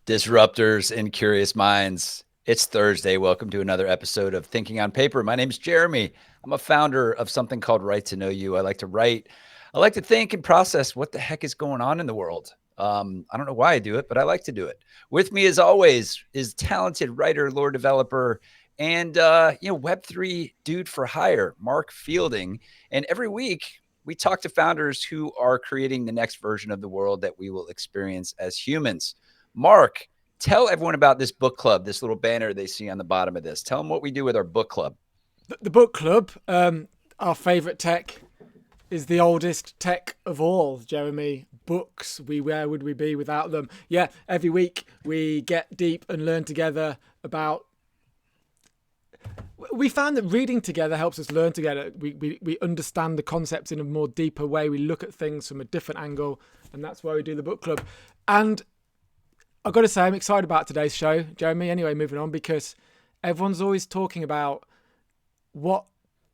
Disruptors and curious minds. It's Thursday. Welcome to another episode of Thinking on Paper. My name's Jeremy. I'm a founder of something called Write to Know You. I like to write. I like to think and process what the heck is going on in the world. I don't know why I do it, but I like to do it. With me, as always, is talented writer, lore developer, and Web3 dude for hire, Mark Fielding. And every week, we talk to founders who are creating the next version of the world that we will experience as humans. Mark, tell everyone about this book club, this little banner they see on the bottom of this. Tell them what we do with our book club. The book club, our favourite tech, is the oldest tech of all, Jeremy. Books, where would we be without them? Yeah, every week we get deep and learn together about... We found that reading together helps us learn together. We understand the concepts in a more deeper way. We look at things from a different angle, and that's why we do the book club. And I've got to say, I'm excited about today's show, Jeremy. Anyway, moving on, because everyone's always talking about what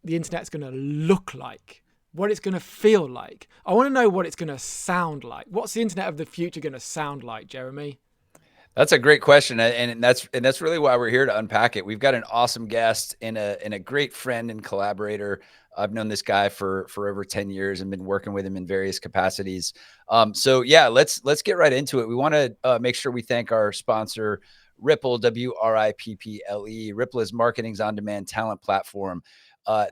the internet's going to look like, what it's going to feel like. I want to know what it's going to sound like. What's the internet of the future going to sound like, Jeremy? That's a great question, and that's really why we're here to unpack it. We've got an awesome guest and a great friend and collaborator. I've known this guy for over 10 years and been working with him in various capacities. So yeah, let's get right into it. We want to make sure we thank our sponsor, Ripple, WRIPPLE. Ripple is marketing's on-demand talent platform.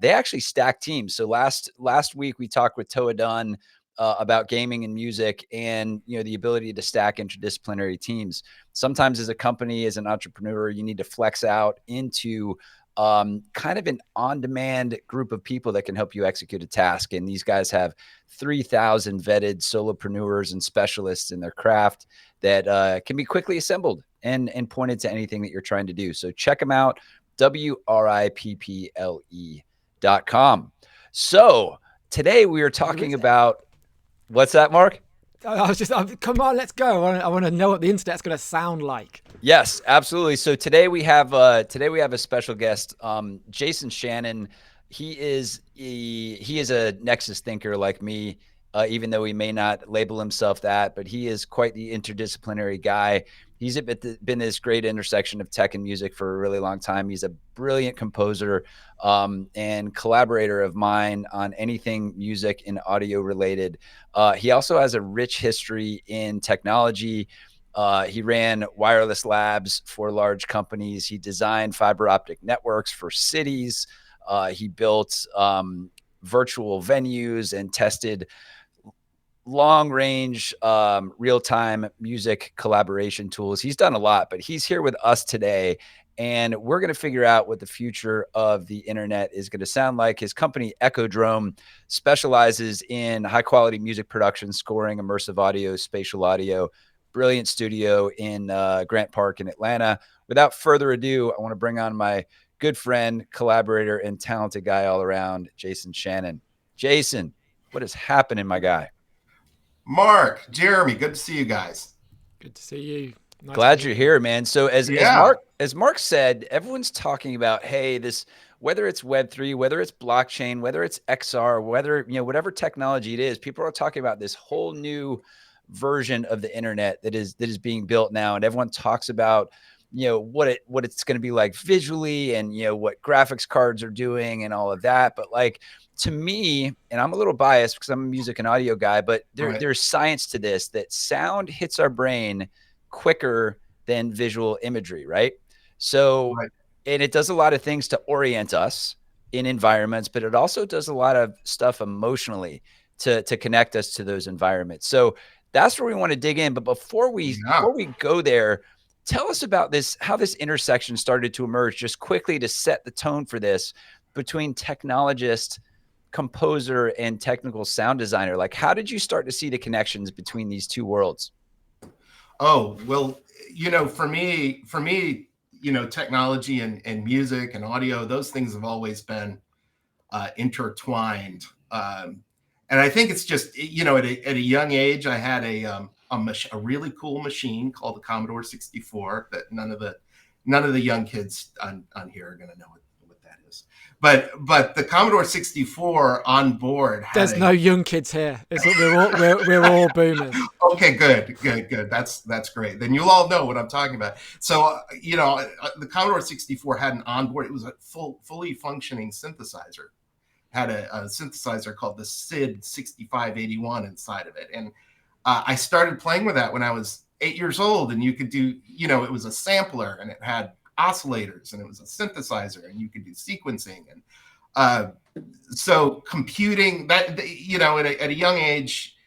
They actually stack teams. So last week we talked with Toa Dunn about gaming and music, and the ability to stack interdisciplinary teams. Sometimes as a company, as an entrepreneur, you need to flex out into kind of an on-demand group of people that can help you execute a task. And these guys have 3,000 vetted solopreneurs and specialists in their craft that can be quickly assembled and pointed to anything that you're trying to do. So check them out, WRIPPLE.com. So today we are talking about, what's that, Mark? Come on, let's go. I want to know what the internet's going to sound like. Yes, absolutely. So today we have a special guest, Jason Shannon. He is a nexus thinker like me, even though he may not label himself that, but he is quite the interdisciplinary guy. He's been this great intersection of tech and music for a really long time. He's a brilliant composer and collaborator of mine on anything music and audio related. He also has a rich history in technology. He ran wireless labs for large companies. He designed fiber optic networks for cities. He built virtual venues and tested long-range real-time music collaboration tools. He's done a lot, but he's here with us today, and we're going to figure out what the future of the internet is going to sound like. His company, ECHODROME, specializes in high-quality music production, scoring, immersive audio, spatial audio. Brilliant studio in Grant Park in Atlanta. Without further ado, I want to bring on my good friend, collaborator, and talented guy all around, Jason Shannon. Jason, what is happening, my guy? Mark, Jeremy, good to see you guys. Good to see you. Nice Glad you're here, man. So as Mark said, everyone's talking about, hey, this, whether it's Web3, whether it's blockchain, whether it's XR, whether whatever technology it is, people are talking about this whole new version of the internet that is being built now, and everyone talks about what it's going to be like visually, and what graphics cards are doing and all of that. But like, to me, and I'm a little biased because I'm a music and audio guy, but there's science to this, that sound hits our brain quicker than visual imagery, right? So, and it does a lot of things to orient us in environments, but it also does a lot of stuff emotionally to connect us to those environments. So that's where we want to dig in. But before we go there, tell us about this, how this intersection started to emerge, just quickly to set the tone for this, between technologist, composer, and technical sound designer. Like, how did you start to see the connections between these two worlds? Oh, well, for me, technology and music and audio, those things have always been intertwined. And I think it's just, at a young age, I had a really cool machine called the Commodore 64 that none of the young kids on here are going to know what that this. But the Commodore 64 on board had There's no young kids here. We're all boomers. Okay, good. That's great. Then you'll all know what I'm talking about. So the Commodore 64 had an onboard. It was a fully functioning synthesizer. Had a synthesizer called the SID 6581 inside of it, and I started playing with that when I was 8 years old. And you could do, it was a sampler, and it had oscillators, and it was a synthesizer, and you could do sequencing. And so computing that, at a young age,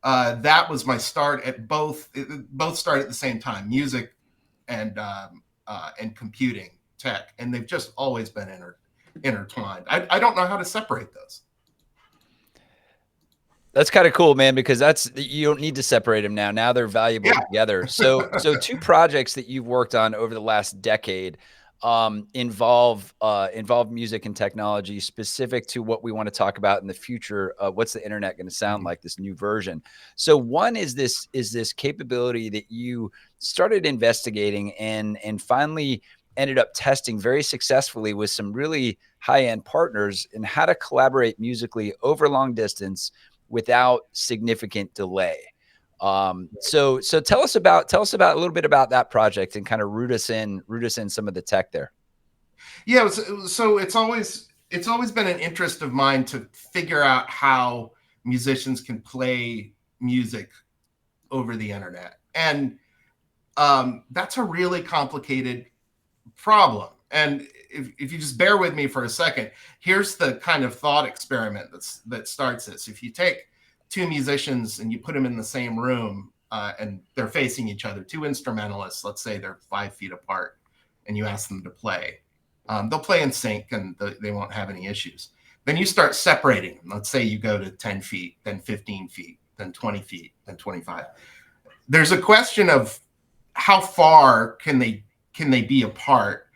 that was my start at both start at the same time, music and computing tech, and they've just always been intertwined. I don't know how to separate those. That's kind of cool, man, because you don't need to separate them now. Now they're valuable together. So two projects that you've worked on over the last decade involve music and technology specific to what we want to talk about in the future. What's the internet going to sound like, this new version? So one is this capability that you started investigating and finally ended up testing very successfully with some really high-end partners in how to collaborate musically over long distance without significant delay. So tell us about a little bit about that project and kind of root us in some of the tech there. Yeah. So it's always been an interest of mine to figure out how musicians can play music over the internet. And that's a really complicated problem. And if you just bear with me for a second, here's the kind of thought experiment that starts this. If you take two musicians and you put them in the same room and they're facing each other, two instrumentalists, let's say they're 5 feet apart, and you ask them to play, they'll play in sync and they won't have any issues. Then you start separating them. Let's say you go to 10 feet, then 15 feet, then 20 feet, then 25. There's a question of how far can they be apart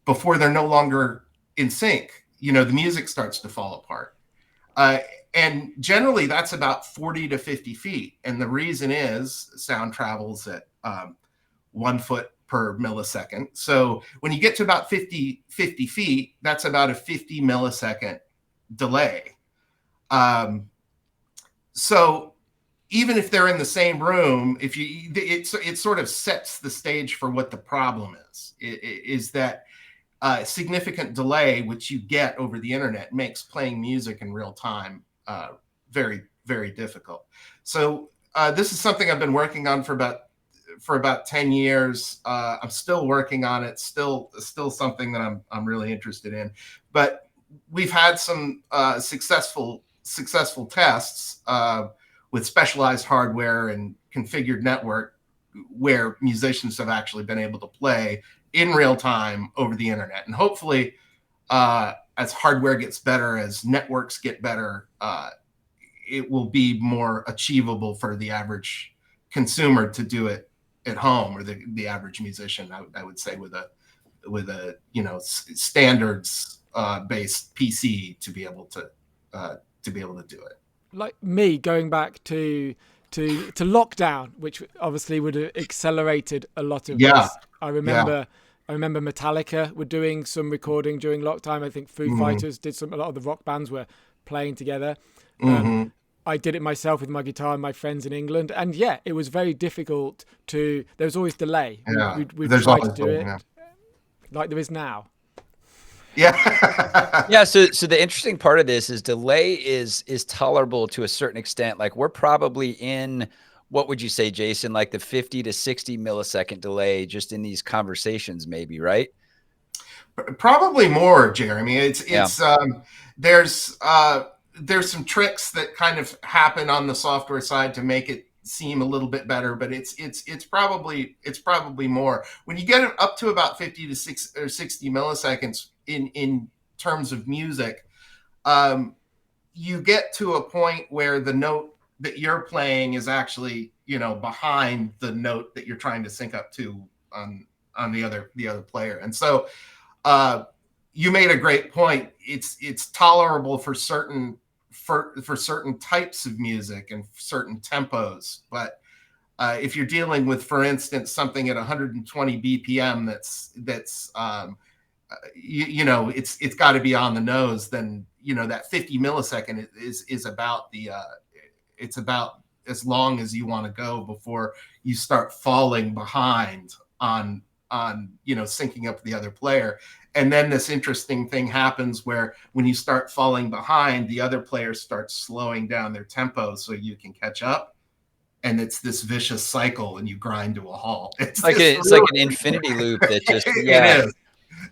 before they're no longer in sync. The music starts to fall apart. And generally that's about 40 to 50 feet. And the reason is sound travels at 1 foot per millisecond. So when you get to about 50 feet, that's about a 50 millisecond delay. So even if they're in the same room, it sort of sets the stage for what the problem is that significant delay, which you get over the internet, makes playing music in real time very, very difficult. So this is something I've been working on for about 10 years. I'm still working on it. Still something that I'm really interested in. But we've had some successful tests with specialized hardware and configured network where musicians have actually been able to play in real time over the internet. And hopefully, as hardware gets better, as networks get better, it will be more achievable for the average consumer to do it at home, or the average musician, I would say, with a standards based PC to be able to do it. Like me going back to lockdown, which obviously would have accelerated a lot of this. I remember Metallica were doing some recording during lockdown. I think Foo Fighters did a lot of the rock bands were playing together. I did it myself with my guitar and my friends in England. And it was very difficult there was always delay. We'd tried to do it like there is now. Yeah. So the interesting part of this is delay is tolerable to a certain extent. Like we're probably in, what would you say, Jason, like the 50 to 60 millisecond delay just in these conversations, maybe, right? Probably more, Jeremy. There's some tricks that kind of happen on the software side to make it seem a little bit better, but it's probably more. When you get up to about 50 to 60 milliseconds in terms of music, you get to a point where the note that you're playing is actually, behind the note that you're trying to sync up to on the other player. And so you made a great point. It's tolerable for certain types of music and certain tempos, but if you're dealing with, for instance, something at 120 BPM that's you know, it's got to be on the nose, then, you know, that 50 millisecond is about the, it's about as long as you want to go before you start falling behind on, you know, syncing up the other player. And then this interesting thing happens where when you start falling behind, the other player starts slowing down their tempo so you can catch up. And it's this vicious cycle, and you grind to a halt. It's like an infinity loop that just, yeah. It is.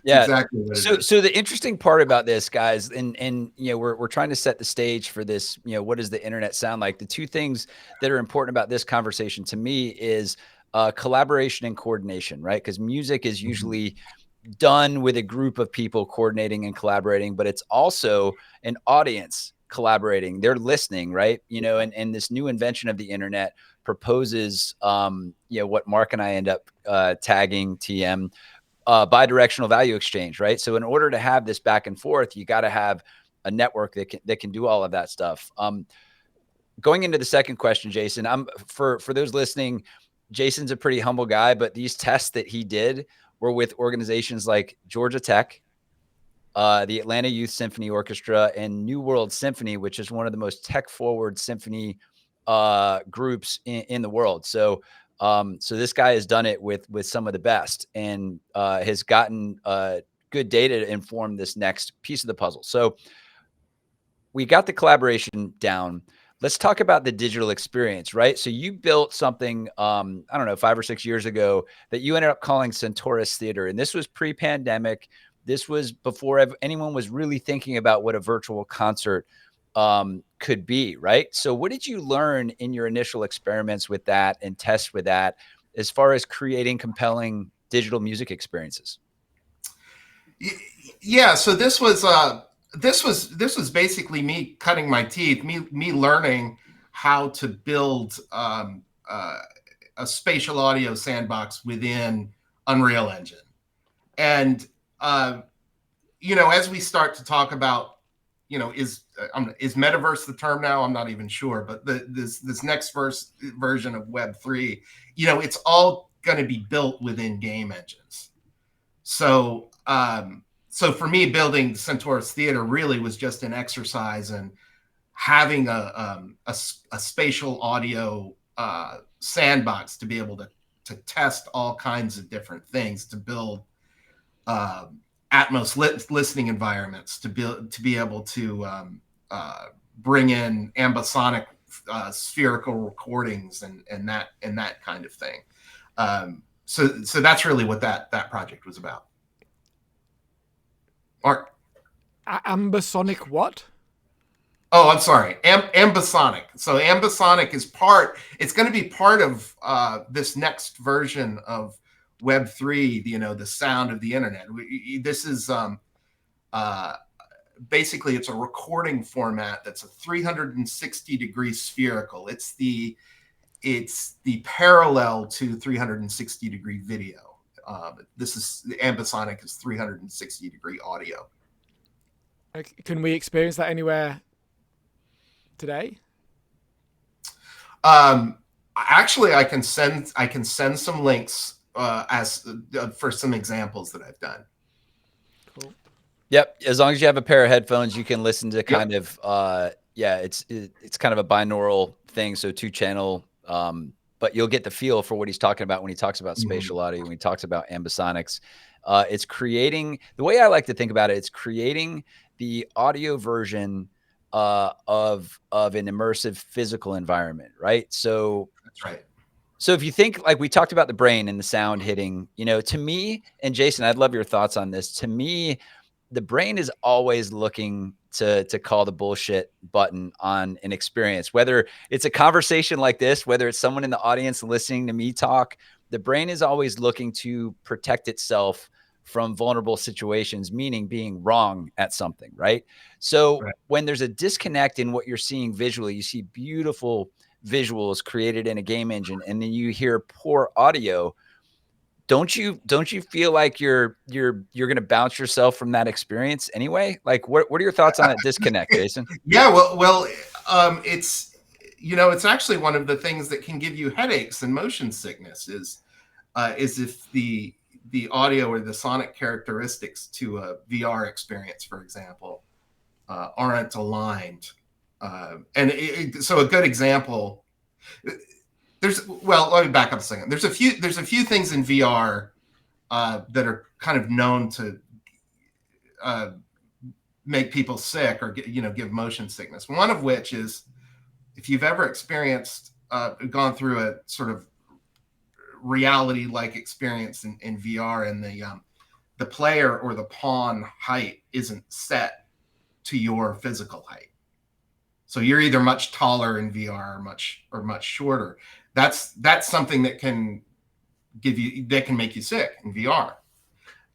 Yeah, exactly what it is. So the interesting part about this, guys, and you know, we're trying to set the stage for this. You know, what does the internet sound like? The two things that are important about this conversation to me is collaboration and coordination, right? Because music is usually done with a group of people coordinating and collaborating, but it's also an audience collaborating. They're listening, right? You know, and this new invention of the internet proposes, you know, what Mark and I end up tagging TM. Bidirectional value exchange, right? So in order to have this back and forth, you got to have a network that can do all of that stuff. Going into the second question, Jason, for those listening, Jason's a pretty humble guy, but these tests that he did were with organizations like Georgia Tech, the Atlanta Youth Symphony Orchestra, and New World Symphony, which is one of the most tech-forward symphony groups in the world. So this guy has done it with some of the best, and has gotten good data to inform this next piece of the puzzle. So we got the collaboration down. Let's talk about the digital experience, right? So you built something, I don't know, 5 or 6 years ago that you ended up calling Centaurus Theater. And this was pre-pandemic. This was before anyone was really thinking about what a virtual concert could be, right? So what did you learn in your initial experiments with that and tests with that as far as creating compelling digital music experiences? Yeah, so this was basically me cutting my teeth, me learning how to build a spatial audio sandbox within Unreal Engine. And you know, as we start to talk about, you know, is metaverse the term now? I'm not even sure, but this next version of Web3, you know, it's all going to be built within game engines. So so for me, building Centaurus Theater really was just an exercise in having a spatial audio sandbox to be able to test all kinds of different things, to build Atmos listening environments, to be able to bring in ambisonic spherical recordings and that kind of thing. So that's really what that project was about. Mark? Ambisonic what? Oh, I'm sorry. Ambisonic. So ambisonic is it's going to be part of this next version of Web3, you know, the sound of the internet. This is basically, it's a recording format that's a 360-degree spherical. It's the parallel to 360-degree video. Ambisonic is 360-degree audio. Can we experience that anywhere today? Actually, I can send some links for some examples that I've done. Cool. Yep. As long as you have a pair of headphones, you can listen to kind of it's kind of a binaural thing, so 2-channel. But you'll get the feel for what he's talking about when he talks about spatial audio, when he talks about ambisonics. It's creating, the way I like to think about it, it's creating the audio version of an immersive physical environment, right? So that's right. So if you think, like we talked about the brain and the sound hitting, you know, to me, and Jason, I'd love your thoughts on this. To me, the brain is always looking to call the bullshit button on an experience, whether it's a conversation like this, whether it's someone in the audience listening to me talk. The brain is always looking to protect itself from vulnerable situations, meaning being wrong at something, right? So when there's a disconnect in what you're seeing visually, you see beautiful visuals created in a game engine, and then you hear poor audio. Don't you feel like you're going to bounce yourself from that experience anyway? Like, what are your thoughts on that disconnect, Jason? Yeah, well, it's, you know, it's actually one of the things that can give you headaches and motion sickness is if the the audio or the sonic characteristics to a VR experience, for example, aren't aligned. So a good example, let me back up a second. There's a few things in VR that are kind of known to make people sick or give motion sickness. One of which is, if you've ever gone through a sort of reality-like experience in VR, and the player or the pawn height isn't set to your physical height. So you're either much taller in VR or much shorter. That's something that can make you sick in VR.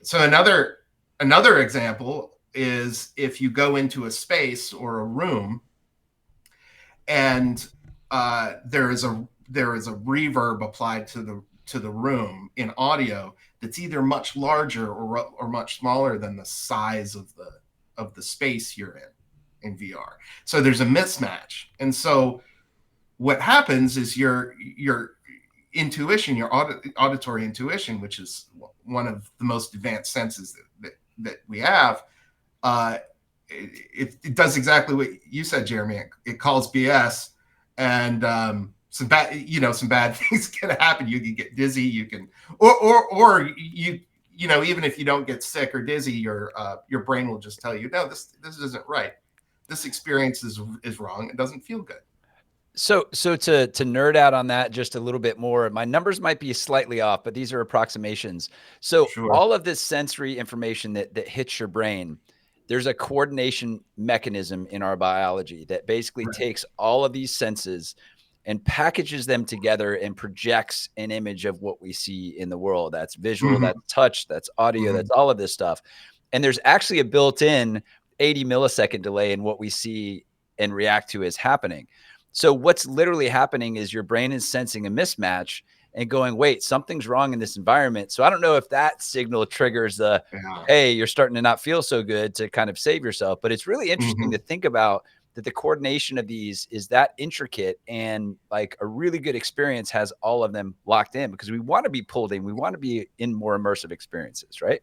So another example is if you go into a space or a room and there is a reverb applied to the room in audio that's either much larger or much smaller than the size of the space you're in VR. So there's a mismatch. And so what happens is your intuition, your auditory intuition, which is one of the most advanced senses that we have, it does exactly what you said, Jeremy. It calls BS, and some bad things can happen. You can get dizzy. You can, or even if you don't get sick or dizzy, your brain will just tell you, no, this isn't right. This experience is wrong. It doesn't feel good. So to nerd out on that just a little bit more, my numbers might be slightly off, but these are approximations. So all of this sensory information that hits your brain, there's a coordination mechanism in our biology that basically takes all of these senses and packages them together and projects an image of what we see in the world. That's visual, that's touch, that's audio, that's all of this stuff. And there's actually a built-in 80 millisecond delay in what we see and react to as happening. So what's literally happening is your brain is sensing a mismatch and going, wait, something's wrong in this environment. So I don't know if that signal triggers hey, you're starting to not feel so good to kind of save yourself. But it's really interesting to think about that the coordination of these is that intricate, and like a really good experience has all of them locked in, because we want to be pulled in. We want to be in more immersive experiences, right?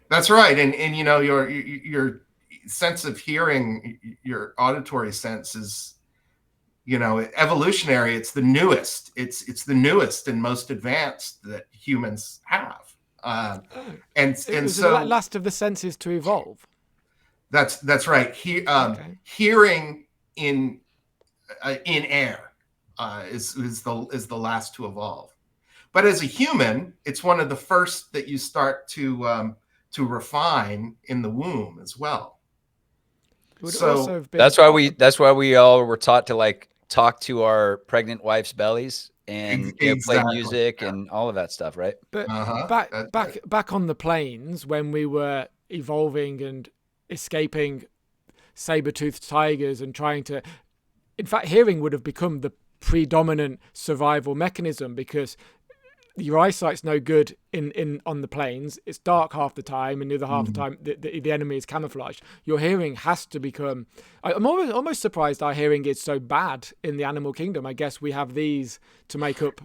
That's right. And your sense of hearing, your auditory sense is, evolutionary. It's the newest. It's the newest and most advanced that humans have. And so the last of the senses to evolve. That's right. Hearing in air is the last to evolve. But as a human, it's one of the first that you start to refine in the womb as well. So that's why we all were taught to like talk to our pregnant wife's bellies and play music and all of that stuff, right? But back on the plains, when we were evolving and escaping saber-toothed tigers and trying to, in fact, hearing would have become the predominant survival mechanism, because your eyesight's no good on the plains. It's dark half the time, and the other half the time the enemy is camouflaged. Your hearing has to become. I'm almost surprised our hearing is so bad in the animal kingdom. I guess we have these to make up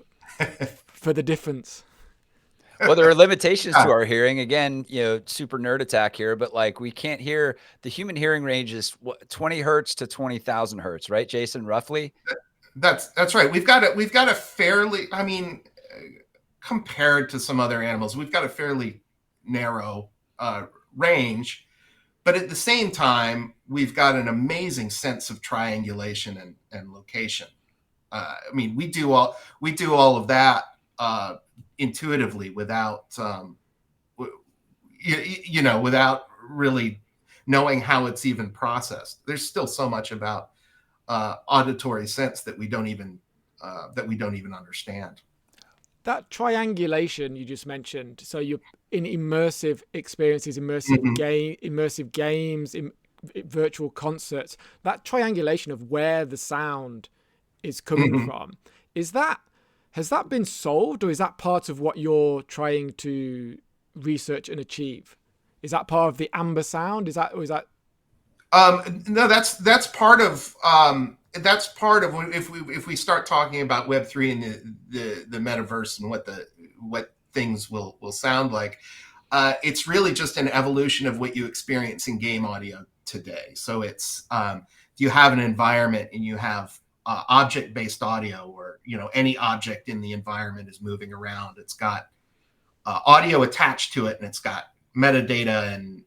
for the difference. Well, there are limitations to our hearing. Again, super nerd attack here, but like we can't hear. The human hearing range is 20 hertz to 20,000 hertz, right, Jason? Roughly. That's right. We've got a fairly. I mean, compared to some other animals, we've got a fairly narrow range, but at the same time, we've got an amazing sense of triangulation and location. I mean, we do all of that intuitively without without really knowing how it's even processed. There's still so much about auditory sense that we don't even understand. That triangulation you just mentioned, so you're in immersive experiences, immersive games, virtual concerts, that triangulation of where the sound is coming from, has that been solved, or is that part of what you're trying to research and achieve? Is that part of the amber sound? No, that's part of if we start talking about Web3 and the metaverse and what things will sound like. It's really just an evolution of what you experience in game audio today. So it's you have an environment and you have object-based audio, where any object in the environment is moving around. It's got audio attached to it, and it's got metadata, and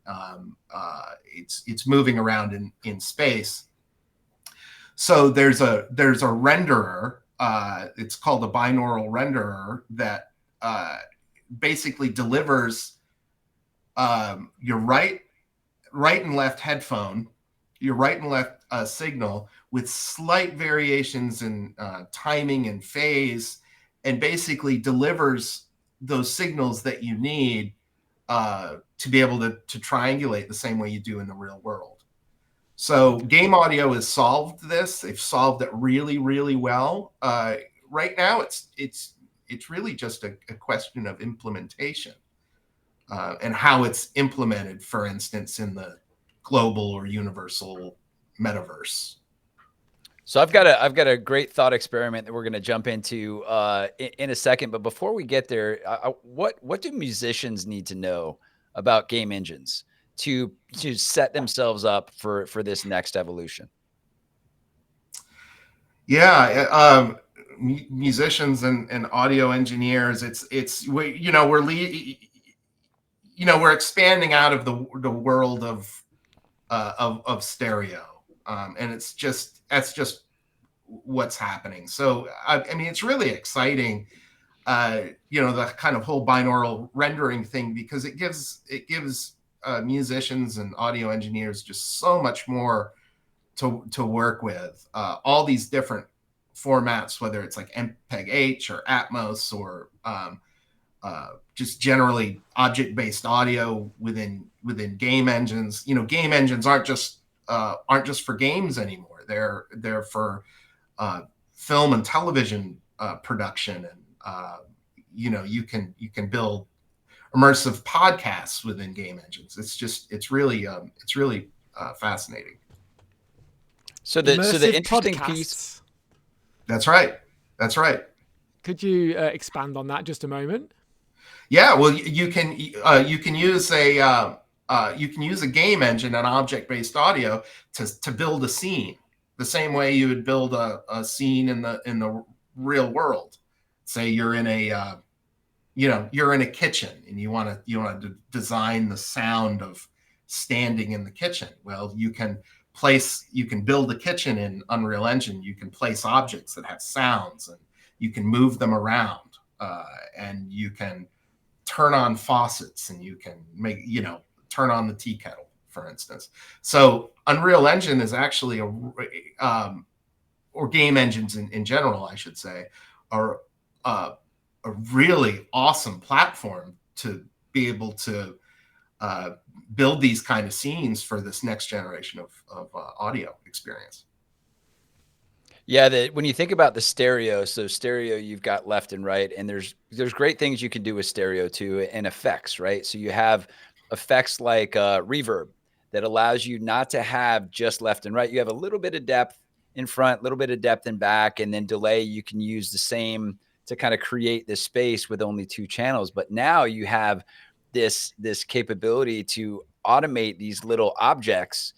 it's moving around in space. So there's a renderer. It's called a binaural renderer that basically delivers your right and left headphone, your right and left signal, with slight variations in timing and phase, and basically delivers those signals that you need to be able to triangulate the same way you do in the real world. So game audio has solved this. They've solved it really, really well. Right now, it's really just a question of implementation and how it's implemented, for instance, in the global or universal metaverse. So I've got a great thought experiment that we're going to jump into in a second. But before we get there, what do musicians need to know about game engines to set themselves up for this next evolution? Yeah, musicians and audio engineers. We're expanding out of the world of stereo, and that's just what's happening. So I mean, it's really exciting, the kind of whole binaural rendering thing, because it gives musicians and audio engineers just so much more to work with. All these different formats, whether it's like MPEG-H or Atmos or just generally object-based audio within game engines. Game engines aren't just for games anymore. They're for film and television production, and you can build immersive podcasts within game engines. It's really fascinating. So the interesting piece. That's right. Could you expand on that just a moment? Yeah, well, you can use a game engine and object-based audio to build a scene the same way you would build a scene in the real world. Say you're in a kitchen and you want to design the sound of standing in the kitchen. Well, you can build a kitchen in Unreal Engine. You can place objects that have sounds, and you can move them around, and you can turn on faucets, and you can turn on the tea kettle, for instance. So Unreal Engine is actually or game engines in general, I should say, are a really awesome platform to be able to build these kind of scenes for this next generation of audio experience. Yeah, when you think about the stereo, so stereo, you've got left and right, and there's great things you can do with stereo too, and effects, right? So you have effects like reverb that allows you not to have just left and right. You have a little bit of depth in front, a little bit of depth in back, and then delay. You can use the same to kind of create this space with only two channels. But now you have this capability to automate these little objects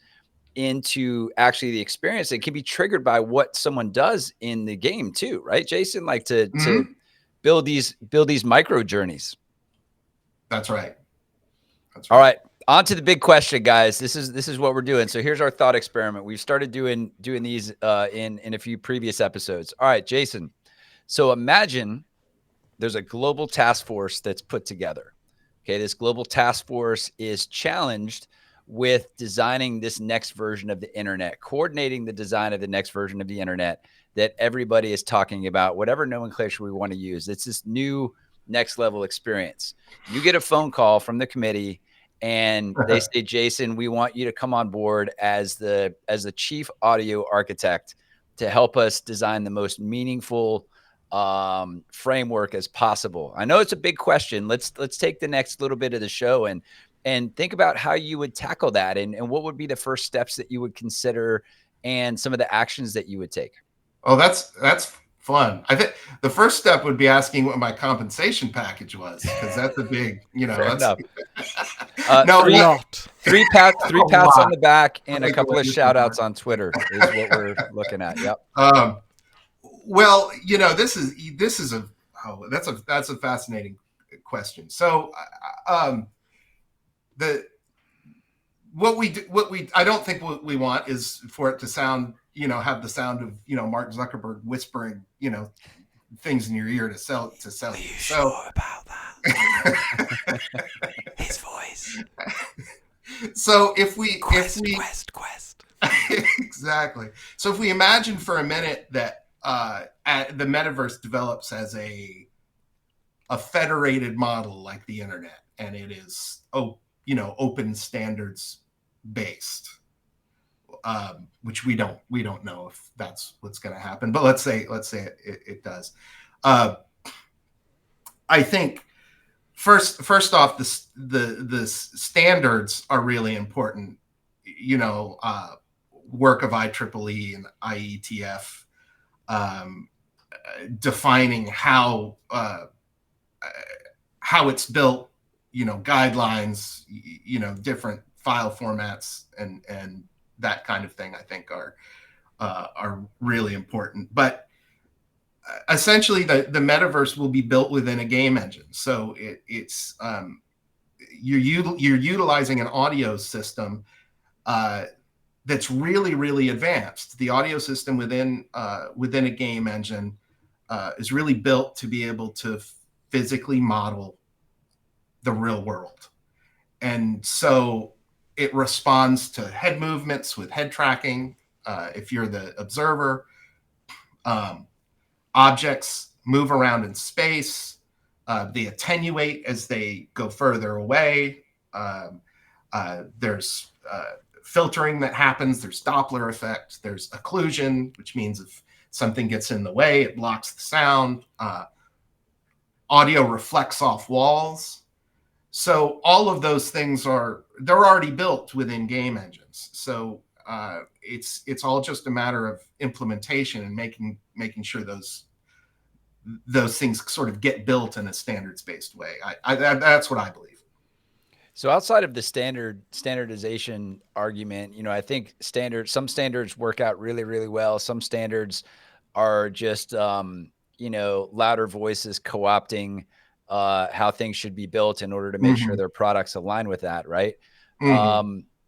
into actually the experience. It can be triggered by what someone does in the game too, right, Jason? Like to build these micro journeys. That's right. All right, on to the big question, guys. This is what we're doing. So here's our thought experiment. We've started doing these in a few previous episodes. All right, Jason. So imagine there's a global task force that's put together. Okay, this global task force is challenged with designing this next version of the internet, coordinating the design of the next version of the internet that everybody is talking about, whatever nomenclature we want to use. It's this new next level experience. You get a phone call from the committee and they say, Jason, we want you to come on board as the chief audio architect to help us design the most meaningful framework as possible. I know it's a big question. Let's take the next little bit of the show and think about how you would tackle that, and what would be the first steps that you would consider and some of the actions that you would take. Oh, that's Fun. I think the first step would be asking what my compensation package was, because that's a big, Fair that's enough. no, three pats on the back and a couple of shout outs on Twitter is what we're looking at. Yep. Well, this is that's a fascinating question. So, I don't think what we want is for it to sound, have the sound of, Mark Zuckerberg whispering, things in your ear to sell you. Are you sure about that? His voice. So if we Quest. Exactly. So if we imagine for a minute that the metaverse develops as a federated model like the internet, and it is open standards based, which we don't know if that's what's going to happen, but let's say it does. I think first off, the standards are really important. Work of IEEE and IETF, defining how it's built, guidelines, different file formats and that kind of thing, I think are really important. But essentially the metaverse will be built within a game engine. So it's you're utilizing an audio system that's really, really advanced. The audio system within a game engine is really built to be able to physically model the real world. And so it responds to head movements with head tracking. If you're the observer, objects move around in space. They attenuate as they go further away. There's filtering that happens. There's Doppler effect. There's occlusion, which means if something gets in the way, it blocks the sound. Audio reflects off walls. So all of those things they're already built within game engines. So it's all just a matter of implementation and making sure those things sort of get built in a standards-based way. That's what I believe. So outside of the standardization argument, I think some standards work out really, really well. Some standards are just, louder voices co-opting how things should be built in order to make sure their products align with that, right?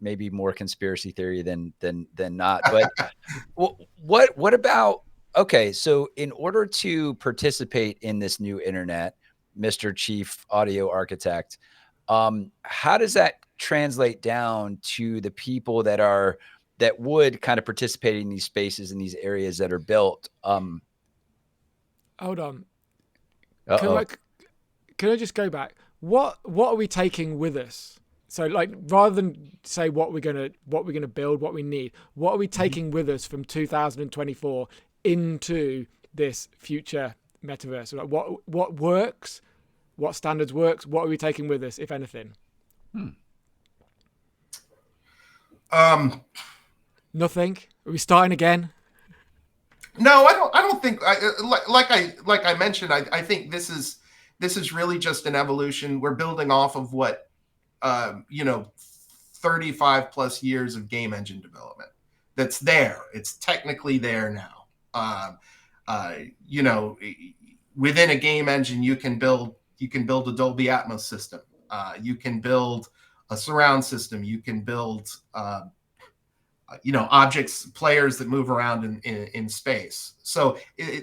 Maybe more conspiracy theory than not. But what about, okay, so in order to participate in this new internet, Mr. Chief Audio Architect, how does that translate down to the people that would kind of participate in these spaces, in these areas that are built? Hold on. Can I just go back? What are we taking with us? So, like, rather than say what we're gonna build, what we need, what are we taking with us from 2024 into this future metaverse? Like, what works? What standards works? What are we taking with us, if anything? Nothing. Are we starting again? No, I don't think. Like I mentioned, I think this is really just an evolution. We're building off of what 35 plus years of game engine development that's there. It's technically there now. Within a game engine, you can build a Dolby Atmos system. You can build a surround system. You can build, objects, players that move around in space. So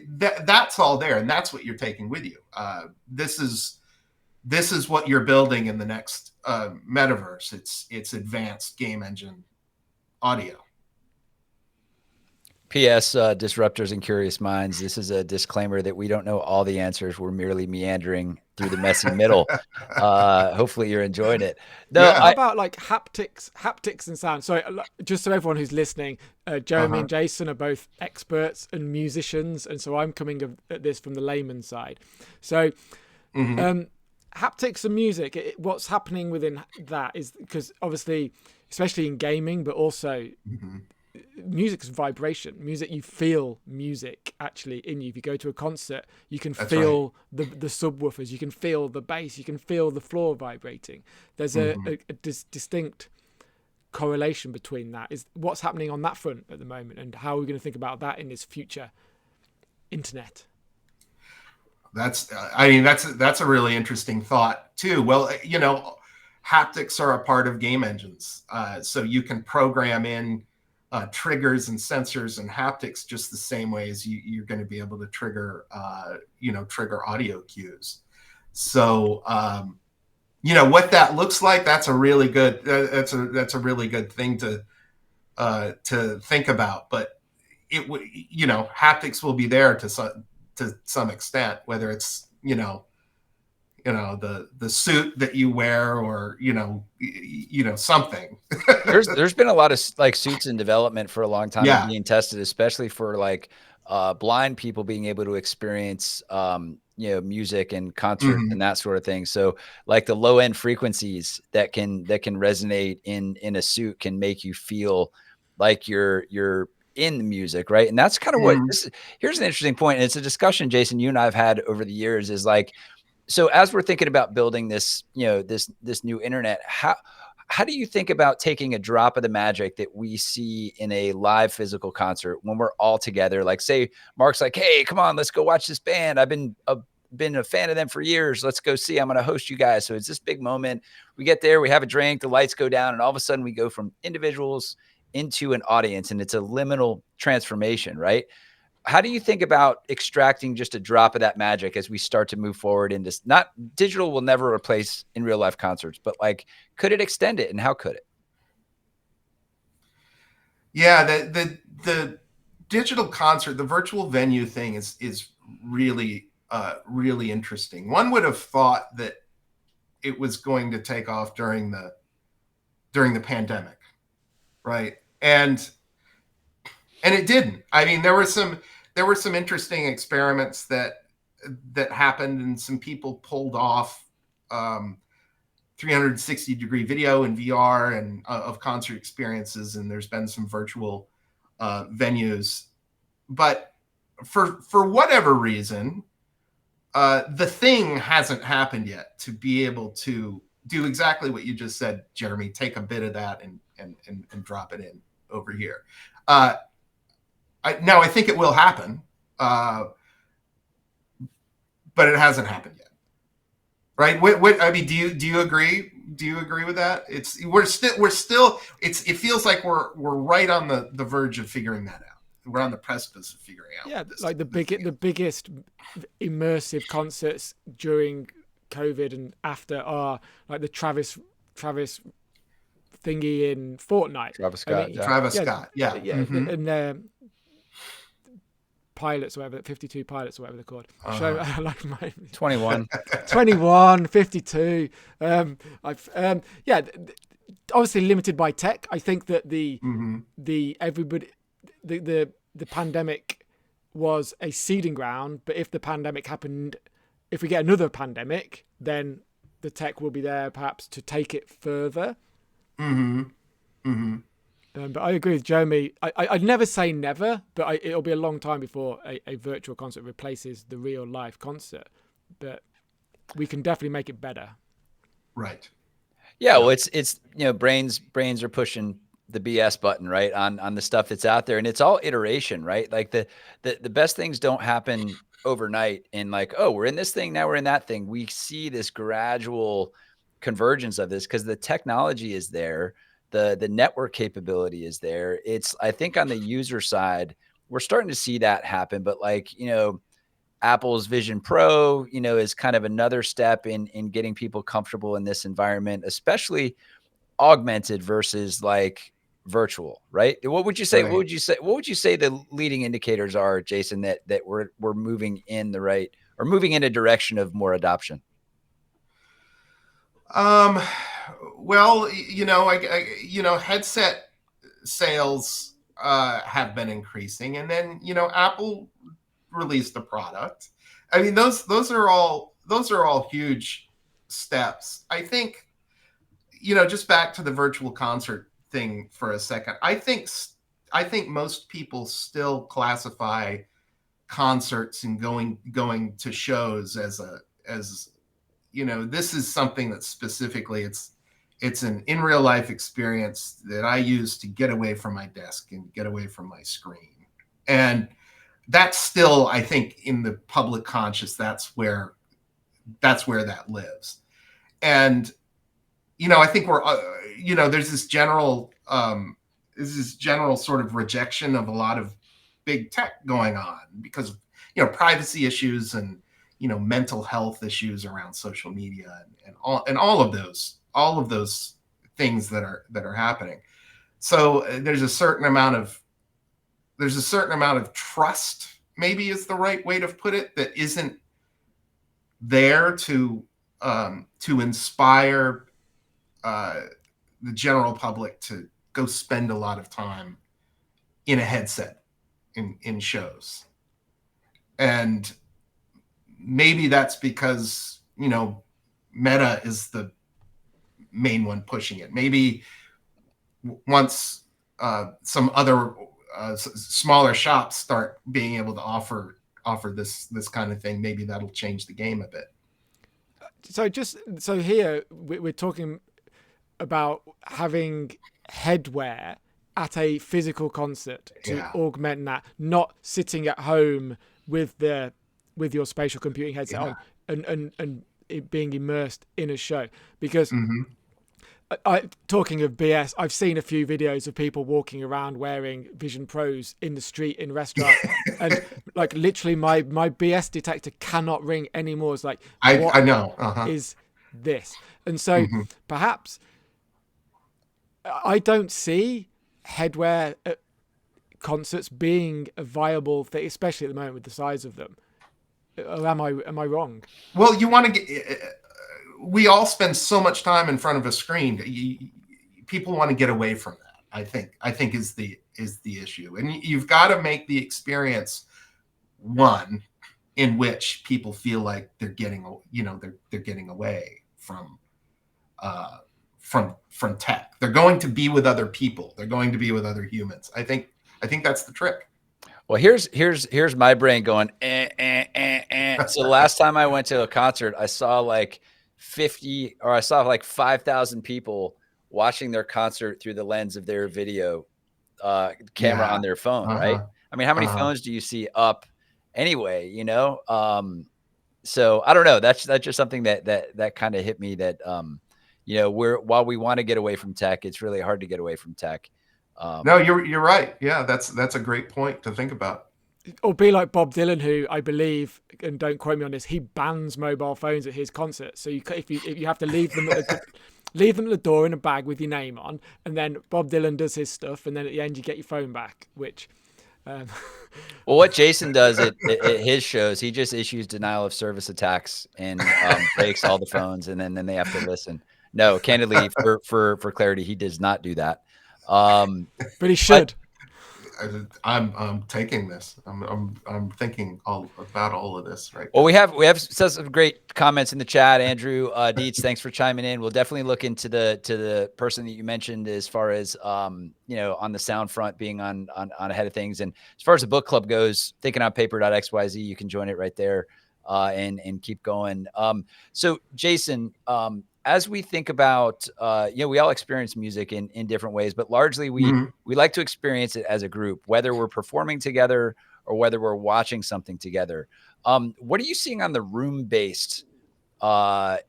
that's all there, and that's what you're taking with you. This is what you're building in the next metaverse. It's advanced game engine audio. P.S. Disruptors and Curious Minds. This is a disclaimer that we don't know all the answers. We're merely meandering through the messy middle. Hopefully you're enjoying it. No, yeah. How about like haptics and sound? So just so everyone who's listening, Jeremy and Jason are both experts and musicians. And so I'm coming at this from the layman side. So haptics and music, what's happening within that is because obviously, especially in gaming, but also music's vibration. Music, you feel music actually in you. If you go to a concert, you can That's feel the subwoofers, you can feel the bass, you can feel the floor vibrating. There's a distinct correlation between that. Is what's happening on that front at the moment, and how are we going to think about that in this future internet? That's a really interesting thought too. Well, haptics are a part of game engines, so you can program in triggers and sensors and haptics just the same way as you're going to be able to trigger audio cues. So what that looks like, that's a really good thing to think about. But it would, haptics will be there to some extent, whether it's the suit that you wear, or something. There's been a lot of like suits in development for a long time, being tested, especially for like blind people being able to experience music and concerts and that sort of thing. So like the low end frequencies that can resonate in a suit can make you feel like you're in the music, right? And that's kind of what here's an interesting point, and it's a discussion, Jason, you and I have had over the years, is like, so as we're thinking about building this, this new internet, how do you think about taking a drop of the magic that we see in a live physical concert when we're all together? Like, say Mark's like, hey, come on, let's go watch this band. I've been a fan of them for years. Let's go see. I'm going to host you guys. So it's this big moment. We get there, we have a drink, the lights go down, and all of a sudden we go from individuals into an audience, and it's a liminal transformation, right? How do you think about extracting just a drop of that magic as we start to move forward into, not digital will never replace in real life concerts, but like, could it extend it, and how could it? Yeah, the digital concert, the virtual venue thing is really really interesting. One would have thought that it was going to take off during the pandemic, right? And it didn't. I mean, there were some interesting experiments that happened, and some people pulled off 360-degree video and VR and of concert experiences, and there's been some virtual venues. But for whatever reason, the thing hasn't happened yet to be able to do exactly what you just said, Jeremy. Take a bit of that and drop it in over here. I think it will happen, but it hasn't happened yet, right? I mean, do you agree? Do you agree with that? We're still. It feels like we're right on the verge of figuring that out. We're on the precipice of figuring out. Yeah, like the biggest immersive concerts during COVID and after are like the Travis thingy in Fortnite. Travis Scott. Scott. Yeah. And pilots, or whatever, 52 pilots, or whatever they're called. Show like my 21, 52. Obviously limited by tech. I think that the pandemic was a seeding ground, but if the pandemic happened, if we get another pandemic, then the tech will be there perhaps to take it further. But I agree with Jeremy. I'd never say never, but it'll be a long time before a virtual concert replaces the real life concert. But we can definitely make it better. Right. Yeah. Well, it's brains are pushing the BS button, right, on the stuff that's out there, and it's all iteration, right? Like the best things don't happen overnight, and like, oh, we're in this thing, now we're in that thing. We see this gradual convergence of this because the technology is there. The network capability is there. It's, I think on the user side, we're starting to see that happen. But like, Apple's Vision Pro, is kind of another step in getting people comfortable in this environment, especially augmented versus like virtual, right? What would you say? Right. What would you say the leading indicators are, Jason, that we're moving in the right, or moving in a direction of more adoption? Well, headset sales have been increasing, and then Apple released the product. I mean, those are all huge steps. I think, just back to the virtual concert thing for a second. I think I think most people still classify concerts and going to shows as this is something that specifically it's an in real life experience that I use to get away from my desk and get away from my screen. And that's still, I think, in the public conscious, that's where that lives. And, I think we're, there's this general sort of rejection of a lot of big tech going on because of, privacy issues and, mental health issues around social media and all of those things that are happening. So there's a certain amount of trust, maybe is the right way to put it, that isn't there to inspire the general public to go spend a lot of time in a headset in shows. And maybe that's because, Meta is the main one pushing it. Maybe once some other smaller shops start being able to offer this kind of thing, maybe that'll change the game a bit. So here we're talking about having headwear at a physical concert to augment that, not sitting at home with your spatial computing headset on and it being immersed in a show. Because talking of BS, I've seen a few videos of people walking around wearing Vision Pros in the street in restaurants, and like literally my BS detector cannot ring anymore. It's like, I know. Is this? And so perhaps I don't see headwear at concerts being a viable thing, especially at the moment with the size of them. Or am I wrong? Well, you want to get. We all spend so much time in front of a screen. People want to get away from that. I think is the issue, and you've got to make the experience one in which people feel like they're getting away from tech. They're going to be with other people. They're going to be with other humans. I think that's the trick. Well, here's my brain going. So the last time I went to a concert, I saw like 5,000 people watching their concert through the lens of their video camera on their phone, right? I mean, how many phones do you see up anyway, so I don't know. That's just something that kind of hit me that, while we want to get away from tech, it's really hard to get away from tech. No, you're right. Yeah, that's a great point to think about. Or be like Bob Dylan, who I believe, and don't quote me on this, he bans mobile phones at his concerts. So if you have to leave them at the door in a bag with your name on, and then Bob Dylan does his stuff, and then at the end you get your phone back. Which, well, what Jason does at his shows, he just issues denial of service attacks and breaks all the phones, and then they have to listen. No, candidly, for clarity, he does not do that. But he should. I'm taking this. I'm thinking about all of this right now. Well, we have some great comments in the chat. Andrew Dietz, thanks for chiming in. We'll definitely look into the person that you mentioned as far as on the sound front being on ahead of things. And as far as the book club goes, thinkingonpaper.xyz, you can join it right there and keep going. So Jason, as we think about, we all experience music in different ways, but largely we like to experience it as a group, whether we're performing together or whether we're watching something together. What are you seeing on the room-based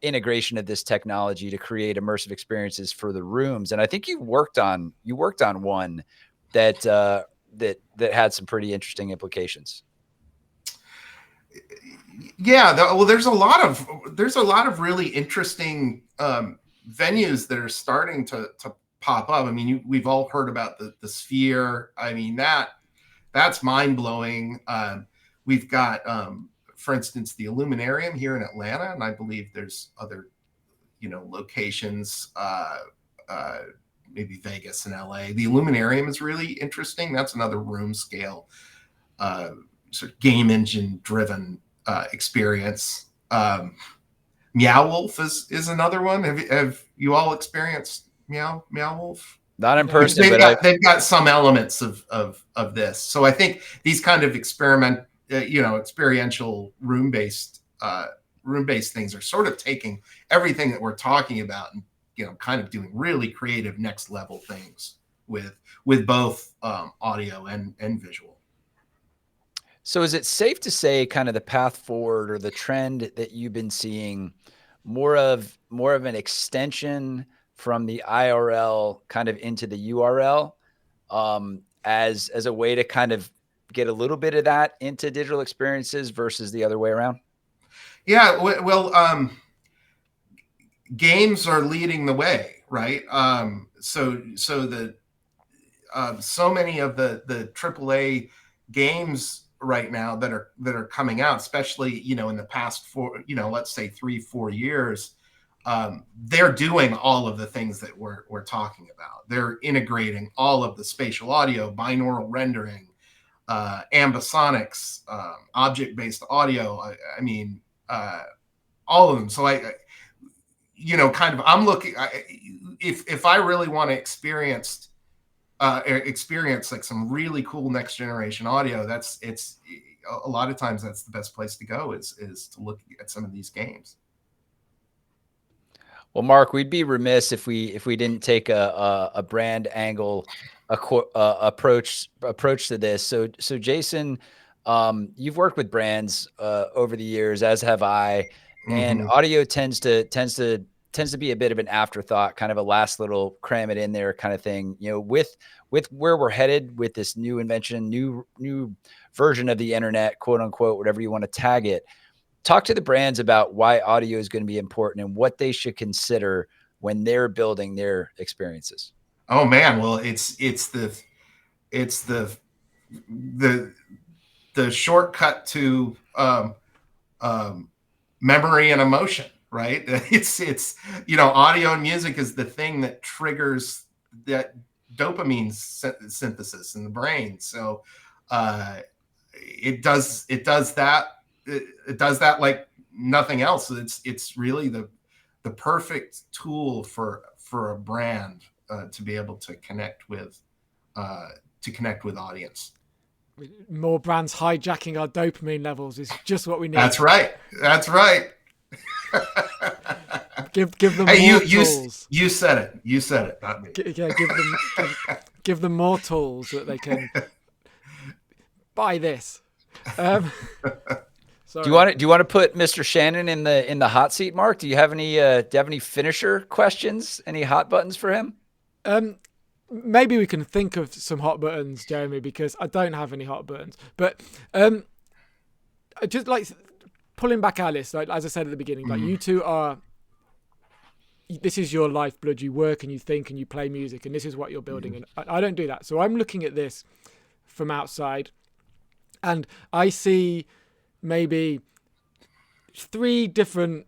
integration of this technology to create immersive experiences for the rooms? And I think you worked on one that had some pretty interesting implications. Yeah, well, there's a lot of really interesting venues that are starting to pop up. I mean, we've all heard about the Sphere. I mean, that's mind blowing. We've got, for instance, the Illuminarium here in Atlanta, and I believe there's other, locations, maybe Vegas and LA. The Illuminarium is really interesting. That's another room scale, sort of game engine driven experience. Meow Wolf is another one. Have you all experienced Meow Wolf? Not in person, they've got some elements of this. So I think these kind of experiential room-based things are sort of taking everything that we're talking about and kind of doing really creative next level things with both audio and visual. So is it safe to say kind of the path forward or the trend that you've been seeing more of an extension from the IRL kind of into the URL as a way to kind of get a little bit of that into digital experiences versus the other way around? Yeah, well, games are leading the way, right? So many of the AAA games right now that are coming out, especially in the past let's say 3-4 years, they're doing all of the things that we're talking about. They're integrating all of the spatial audio, binaural rendering, ambisonics, object-based audio. I mean, all of them. So I'm looking. If I really want to experience like some really cool next generation audio, it's a lot of times that's the best place to go is to look at some of these games. Well, Mark, we'd be remiss if we didn't take a brand angle approach to this. So Jason, you've worked with brands over the years, as have I, and audio tends to be a bit of an afterthought, kind of a last little cram it in there kind of thing. With where we're headed with this new invention, new version of the internet, quote unquote, whatever you want to tag it. Talk to the brands about why audio is going to be important and what they should consider when they're building their experiences. Oh man, well, it's the shortcut to memory and emotion, right? It's audio and music is the thing that triggers that dopamine synthesis in the brain. So it does that. It does that like nothing else. It's really the perfect tool for a brand to be able to connect with audience. More brands hijacking our dopamine levels is just what we need. That's right. Give them more tools. You said it, not me. Give them more tools so that they can buy this. Do you want to put Mr. Shannon in the hot seat, Mark? Do you have any finisher questions? Any hot buttons for him? Maybe we can think of some hot buttons, Jeremy, because I don't have any hot buttons. But just like pulling back our list, like as I said at the beginning, like you two are. This is your lifeblood. You work and you think and you play music, and this is what you're building. And I don't do that, so I'm looking at this from outside, and I see maybe 3 different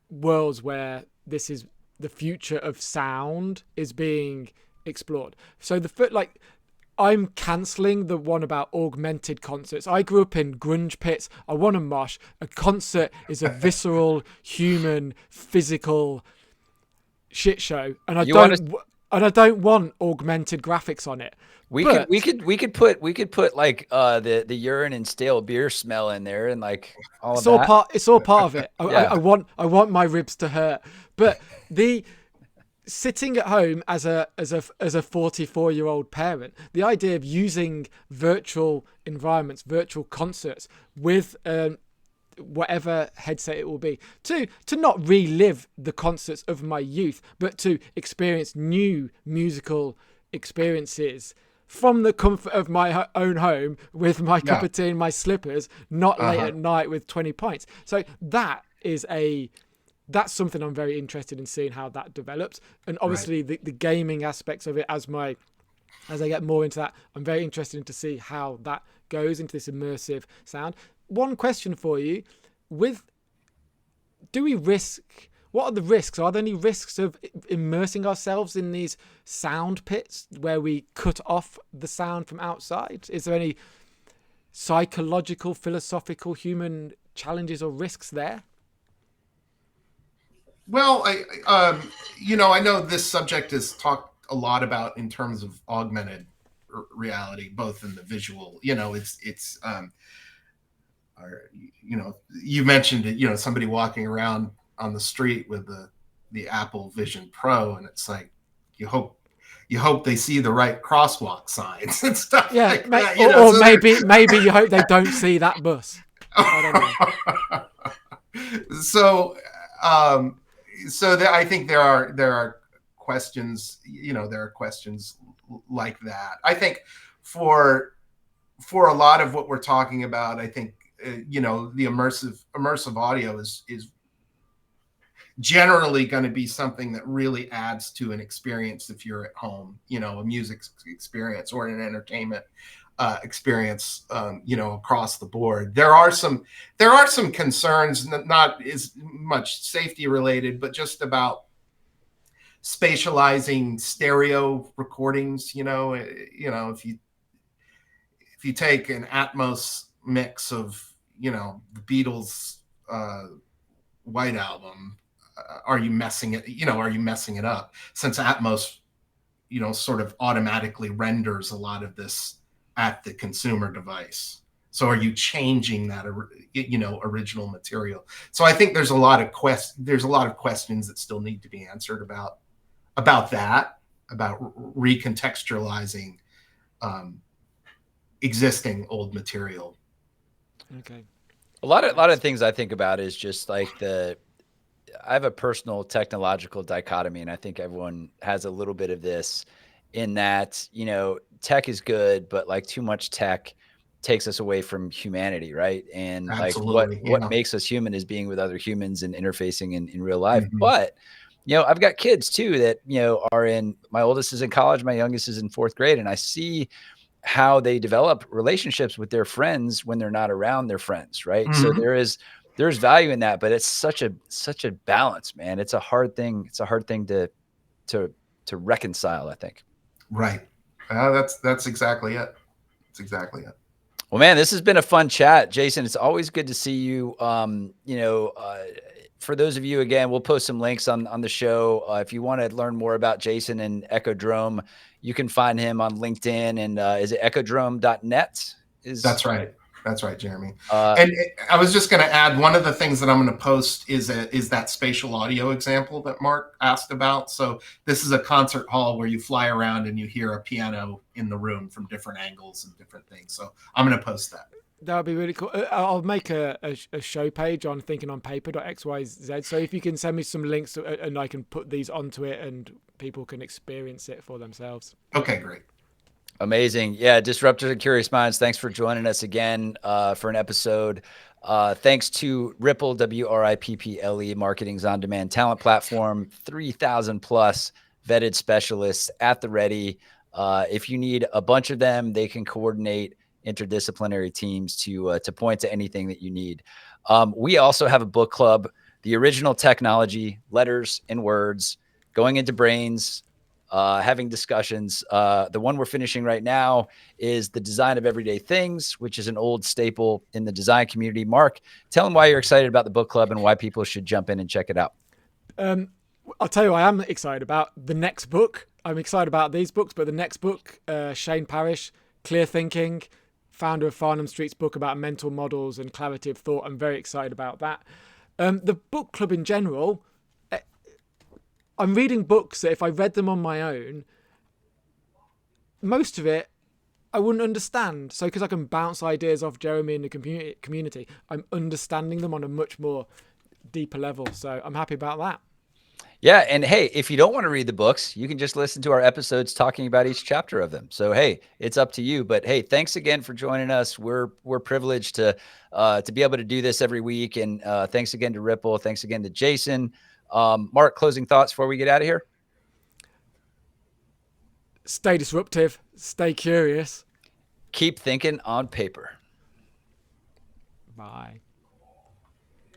worlds where this is the future of sound is being explored. So I'm cancelling the one about augmented concerts. I grew up in grunge pits. I want to mosh. A concert is a visceral, human, physical shit show, and I don't want augmented graphics on it. We could put like the urine and stale beer smell in there and like all of that. It's all part of it. I want my ribs to hurt. But the sitting at home as a 44-year-old parent, the idea of using virtual environments, virtual concerts with whatever headset it will be, to not relive the concerts of my youth, but to experience new musical experiences from the comfort of my own home with my cup of tea and my slippers, not late at night with 20 pints. So that's something I'm very interested in seeing how that develops. And obviously the gaming aspects of it, as I get more into that, I'm very interested to see how that goes into this immersive sound. One question for you: what are the risks? Are there any risks of immersing ourselves in these sound pits where we cut off the sound from outside? Is there any psychological, philosophical, human challenges or risks there? Well, I know this subject is talked a lot about in terms of augmented reality, both in the visual, you mentioned it, somebody walking around on the street with the Apple Vision Pro, and it's like, you hope they see the right crosswalk signs and stuff like that. Or maybe you hope they don't see that bus. I don't know. So I think there are questions, there are questions like that. I think for a lot of what we're talking about, I think, the immersive audio is generally going to be something that really adds to an experience if you're at home, a music experience or an entertainment experience, across the board. There are some concerns, not as much safety related, but just about spatializing stereo recordings. If you take an Atmos mix of, the Beatles White Album, are you messing it up? Since Atmos, sort of automatically renders a lot of this at the consumer device. So are you changing that, original material? So I think there's a lot of questions that still need to be answered about that, about recontextualizing existing old material. Okay. A lot of things I think about is just like I have a personal technological dichotomy, and I think everyone has a little bit of this in that, tech is good, but like too much tech takes us away from humanity, right? And Absolutely, like what makes us human is being with other humans and interfacing in real life. Mm-hmm. But, I've got kids too that, my oldest is in college, my youngest is in 4th grade, and I see how they develop relationships with their friends when they're not around their friends, right? Mm-hmm. So there's value in that, but it's such a balance, man. It's a hard thing. It's a hard thing to reconcile, I think. Right. That's exactly it. That's exactly it. Well, man, this has been a fun chat, Jason. It's always good to see you. For those of you, again, we'll post some links on the show. If you want to learn more about Jason and ECHODROME, you can find him on LinkedIn. And is it echodrome.net? That's right. That's right, Jeremy. And I was just going to add, one of the things that I'm going to post is that spatial audio example that Mark asked about. So this is a concert hall where you fly around and you hear a piano in the room from different angles and different things. So I'm going to post that. That would be really cool. I'll make a show page on thinkingonpaper.xyz. So if you can send me some links and I can put these onto it and people can experience it for themselves. Okay, great. Amazing. Yeah. Disruptors and Curious Minds. Thanks for joining us again for an episode. Thanks to Ripple, WRIPPLE, Marketing's on-demand talent platform, 3,000 plus vetted specialists at the ready. If you need a bunch of them, they can coordinate interdisciplinary teams to point to anything that you need. We also have a book club, The Original Technology, Letters and Words, Going into Brains, having discussions. The one we're finishing right now is The Design of Everyday Things, which is an old staple in the design community. Mark, tell them why you're excited about the book club and why people should jump in and check it out. I'll tell you what I am excited about. The next book. I'm excited about these books, but the next book, Shane Parrish, Clear Thinking, founder of Farnham Street's book about mental models and clarity of thought. I'm very excited about that. The book club in general, I'm reading books that if I read them on my own, most of it I wouldn't understand. So because I can bounce ideas off Jeremy and the community, I'm understanding them on a much more deeper level. So I'm happy about that. Yeah. And hey, if you don't want to read the books, you can just listen to our episodes talking about each chapter of them. So, hey, it's up to you. But hey, thanks again for joining us. We're privileged to be able to do this every week. And thanks again to Ripple. Thanks again to Jason. Mark, closing thoughts before we get out of here? Stay disruptive. Stay curious. Keep thinking on paper. Bye.